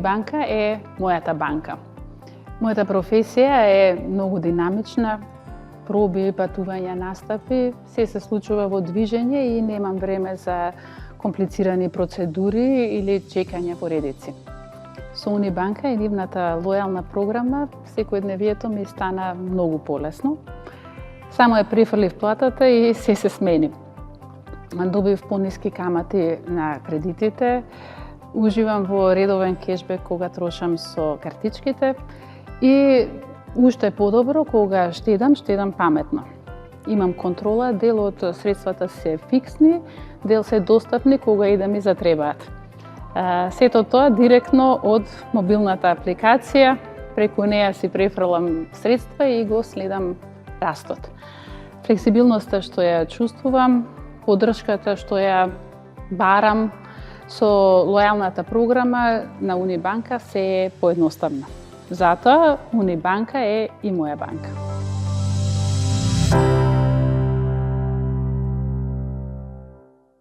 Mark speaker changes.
Speaker 1: Унибанка е мојата банка. Мојата професија е многу динамична, проби, патувања, настапи, се случува во движење и немам време за комплицирани процедури или чекање по редици. Со Унибанка и нивната лојална програма, секојдневието ми стана многу полесно. Само ја префрлив платата и се смени. Добив пониски камати на кредитите, уживам во редовен кешбек кога трошам со картичките и уште подобро кога штедам паметно. Имам контрола, дел од средствата се фиксни, дел се достапни кога и да ми затребаат. Сето тоа директно од мобилната апликација, преку неја си префрлам средства и го следам растот. Флексибилноста што ја чувствувам, поддршката што ја барам со лојалната програма на Унибанка се е поедноставна. Затоа Унибанка е и моја банка.